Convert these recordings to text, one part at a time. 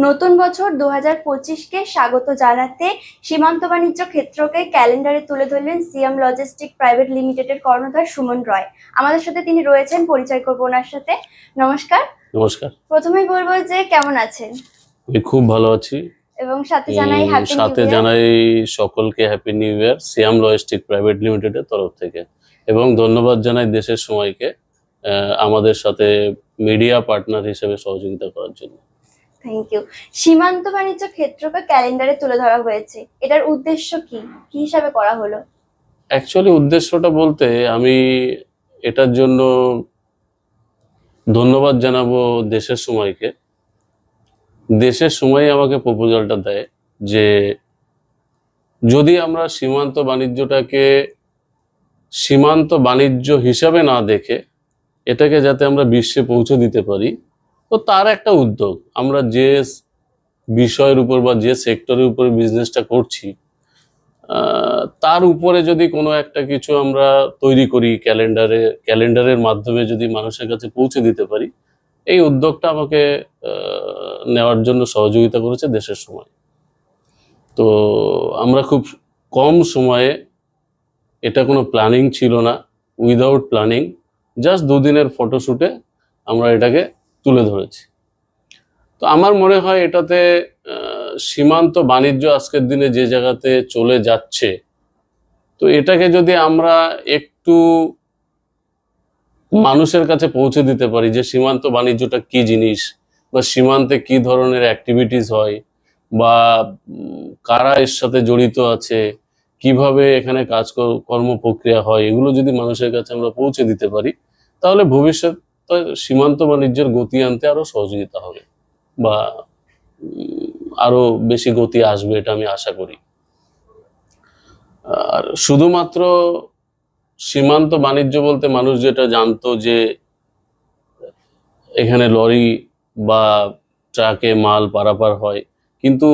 নতুন বছর 2025-কে স্বাগত জানাতে সীমান্ত বাণিজ্য ক্ষেত্রকে ক্যালেন্ডারে তুলে ধরলেন সিয়াম লজিস্টিক প্রাইভেট লিমিটেডের কর্ণধার সুমন রয়। আমাদের সাথে তিনি রয়েছেন, পরিচয় করবো ওনার সাথে। নমস্কার। নমস্কার। প্রথমেই বলবো যে কেমন আছেন? আমি খুব ভালো আছি এবং সাথে জানাই সকলকে হ্যাপি নিউ ইয়ার সিয়াম লজিস্টিক প্রাইভেট লিমিটেডের তরফ থেকে, এবং ধন্যবাদ জানাই দেশের সময়কে আমাদের সাথে মিডিয়া পার্টনার হিসেবে সহযোগিতা করার জন্য। Thank you. সীমান্ত বাণিজ্য ক্ষেত্রকে ক্যালেন্ডারে তুলে ধরা হয়েছে, এটার উদ্দেশ্য কি হিসাবে করা হলো? অ্যাকচুয়ালি উদ্দেশ্যটা বলতে আমি এটার জন্য ধন্যবাদ জানাবো দেশের সময়কে। দেশের সময় আমাকে প্রপোজালটা দেয় যে যদি আমরা সীমান্ত বাণিজ্যটাকে সীমান্ত বাণিজ্য হিসাবে না দেখে এটাকে যাতে আমরা বিশ্বে পৌঁছে দিতে পারি, তো তার একটা উদ্যোগ। আমরা যে বিষয়ের উপর বা যে সেক্টরের উপরে বিজনেসটা করছি তার উপরে যদি কোনো একটা কিছু আমরা তৈরি করি, ক্যালেন্ডারের মাধ্যমে যদি মানুষের কাছে পৌঁছে দিতে পারি, এই উদ্যোগটা আমাকে নেওয়ার জন্য সহযোগিতা করেছে দেশের সময়। তো আমরা খুব কম সময়ে, এটা কোনো প্ল্যানিং ছিল না, উইদাউট প্ল্যানিং, জাস্ট দুদিনের ফটোশুটে আমরা এটাকে তুলে ধরেছি। তো আমার মনে হয় এটাতে সীমান্ত বাণিজ্য আজকের দিনে যে জায়গাতে চলে যাচ্ছে, তো এটাকে যদি আমরা একটু মানুষের কাছে পৌঁছে দিতে পারি যে সীমান্ত বাণিজ্যটা কি জিনিস, বা সীমান্তে কি ধরনের অ্যাক্টিভিটিস হয়, বা কারা এর সাথে জড়িত আছে, কিভাবে এখানে কর্ম প্রক্রিয়া হয়, এগুলো যদি মানুষের কাছে আমরা পৌঁছে দিতে পারি, তাহলে ভবিষ্যতে সীমান্ত বাণিজ্যের গতি আনতে আরো সহযোগিতা হবে, বা আরো বেশি গতি আসবে, এটা আমি আশা করি। আর শুধুমাত্র সীমান্ত বাণিজ্য বলতে মানুষ যেটা জানতো যে এখানে লরি বা ট্রাকে মাল পারাপার হয়, কিন্তু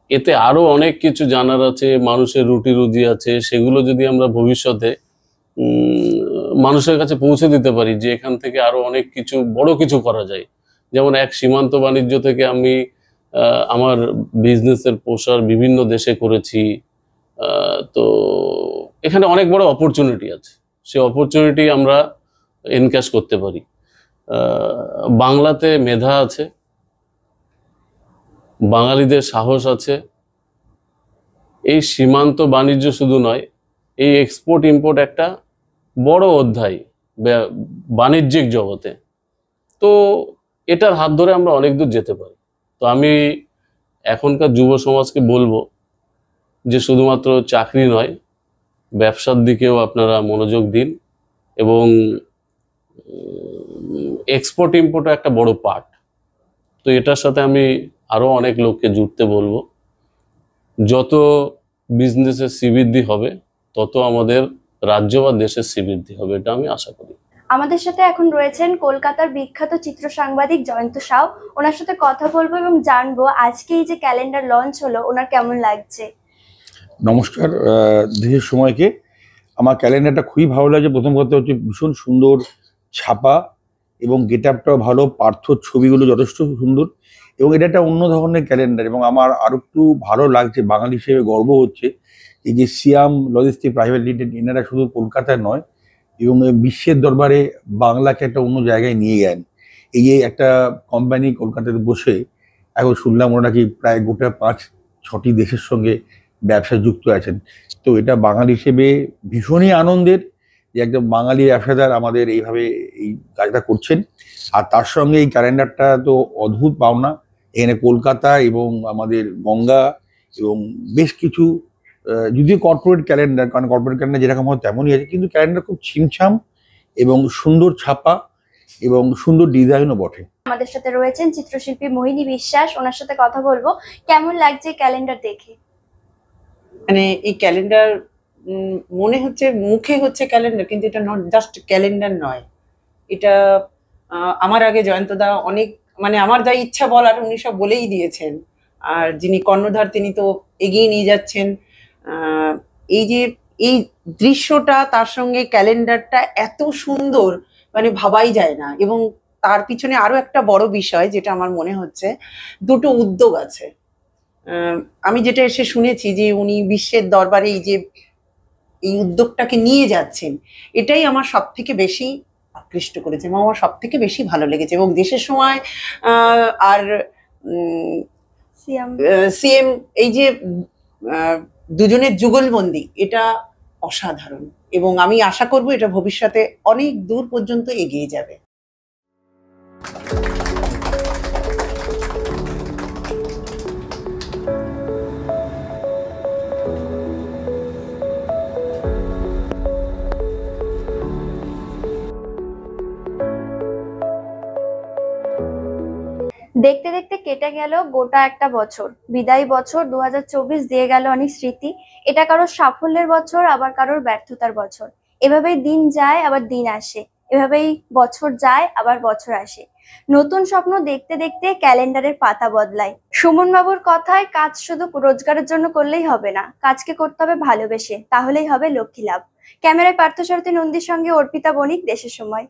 এতে আরো অনেক কিছু জানার আছে, মানুষের রুটি রুজি আছে। সেগুলো যদি আমরা ভবিষ্যতে মানুষের কাছে পৌঁছে দিতে পারি যে এখান থেকে আরো অনেক কিছু বড় কিছু করা যায়। যেমন এক সীমান্ত বাণিজ্য থেকে আমি আমার বিজনেসের প্রসার বিভিন্ন দেশে করেছি। তো এখানে অনেক বড় অপরচুনিটি আছে, সেই অপরচুনিটি আমরা এনক্যাশ করতে পারি। বাংলাতে মেধা আছে, বাঙালিদের সাহস আছে। এই সীমান্ত বাণিজ্য শুধু নয়, এই এক্সপোর্ট ইম্পোর্ট একটা বড় অধ্যায় বাণিজ্যিক জগতে। তো এটার হাত ধরে আমরা অনেক দূর যেতে পারি। তো আমি এখনকার যুব সমাজকে বলবো যে শুধুমাত্র চাকরি নয়, ব্যবসার দিকেও আপনারা মনোযোগ দিন, এবং এক্সপোর্ট ইম্পোর্টও একটা বড় পার্ট। তো এটার সাথে আমি আরো অনেক লোককে জুড়তে বলবো। যত বিজনেসের শ্রীবৃদ্ধি হবে, তত আমাদের রাজ্য বা দেশের শ্রীবৃদ্ধি হবে, এটা আমি আশা করি। আমাদের সাথে এখন রয়েছেন কলকাতার বিখ্যাত চিত্র সাংবাদিক জয়ন্ত সাউ। ওনার সাথে কথা বলবো এবং জানবো আজকে এই যে ক্যালেন্ডার লঞ্চ হলো, ওনার কেমন লাগছে। নমস্কার। দেশের সময়কে আমার ক্যালেন্ডারটা খুবই ভালো লাগছে। প্রথম কথা হচ্ছে ভীষণ সুন্দর ছাপা, এবং গেট আপটাও ভালো, পার্থর ছবিগুলো যথেষ্ট সুন্দর, এবং এটা একটা অন্য ধরনের ক্যালেন্ডার। এবং আমার আরো একটু ভালো লাগছে, বাঙালি হিসেবে গর্ব হচ্ছে এই যে সিয়াম লজিস্টিক প্রাইভেট লিমিটেড, এনারা শুধু কলকাতায় নয় এবং বিশ্বের দরবারে বাংলাকে একটা অন্য জায়গায় নিয়ে গেলেন। এই যে একটা কোম্পানি কলকাতাতে বসে, এখন শুনলাম ওরা নাকি প্রায় গোটা 5-6টি দেশের সঙ্গে ব্যবসা যুক্ত আছেন। তো এটা বাঙালি হিসেবে ভীষণই আনন্দের যে একদম বাঙালি ব্যবসাদার আমাদের এইভাবে এই কাজটা করছেন। আর তার সঙ্গে এই ক্যালেন্ডারটা তো অদ্ভুত পাওনা। এখানে কলকাতা এবং আমাদের গঙ্গা এবং বেশ কিছু, যদিও কর্পোরেট ক্যালেন্ডার, কারণ কর্পোরেট ক্যালেন্ডার যেরকম হয় তেমনই আছে, কিন্তু ক্যালেন্ডার খুব ছিমছাম এবং সুন্দর ছাপা এবং সুন্দর ডিজাইনও বটে। আমাদের সাথে রয়েছেন চিত্রশিল্পী মোহিনী বিশ্বাস, ওনার সাথে কথা বলবো। কেমন লাগছে ক্যালেন্ডার দেখে? মানে এই ক্যালেন্ডার মনে হচ্ছে, মুখে হচ্ছে ক্যালেন্ডার, কিন্তু এটা জাস্ট ক্যালেন্ডার নয়। এটা আমার আগে জয়ন্তদা অনেক, মানে আমার যা ইচ্ছা বলার উনি সব বলেই দিয়েছেন। আর যিনি কর্ণধার তিনি তো এগিয়ে নিয়ে যাচ্ছেন। এই যে এই দৃশ্যটা, তার সঙ্গে ক্যালেন্ডারটা এত সুন্দর, মানে ভাবাই যায় না। এবং তার পিছনে আরো একটা বড় বিষয় যেটা আমার মনে হচ্ছে, দুটো উদ্যোগ আছে। আমি যেটা এসে শুনেছি যে উনি বিশ্বের দরবারে এই উদ্যোগটাকে নিয়ে যাচ্ছেন, এটাই আমার সব থেকে বেশি আকৃষ্ট করেছে এবং আমার সব থেকে বেশি ভালো লেগেছে। এবং দেশের সময় আর সিএম সিএম এই যে দুজনের যুগলবন্দি, এটা অসাধারণ এবং আমি আশা করব এটা ভবিষ্যতে অনেক দূর পর্যন্ত এগিয়ে যাবে। দেখতে দেখতে কেটে গেল গোটা একটা বছর। বিদায়ী বছর 2024 দিয়ে গেল অনেক স্মৃতি। এটা কারোর সাফল্যের বছর, আবার কারোর ব্যর্থতার বছর। এভাবেই দিন যায় আবার দিন আসে, এভাবেই বছর যায় আবার বছর আসে। নতুন স্বপ্ন দেখতে দেখতে ক্যালেন্ডারের পাতা বদলায়। সুমন বাবুর কথায়, কাজ শুধু রোজগারের জন্য করলেই হবে না, কাজকে করতে হবে ভালোবেসে, তাহলেই হবে লক্ষ্মী লাভ। ক্যামেরায় পার্থসারথী নন্দীর সঙ্গে অর্পিতা বণিক, দেশের সময়।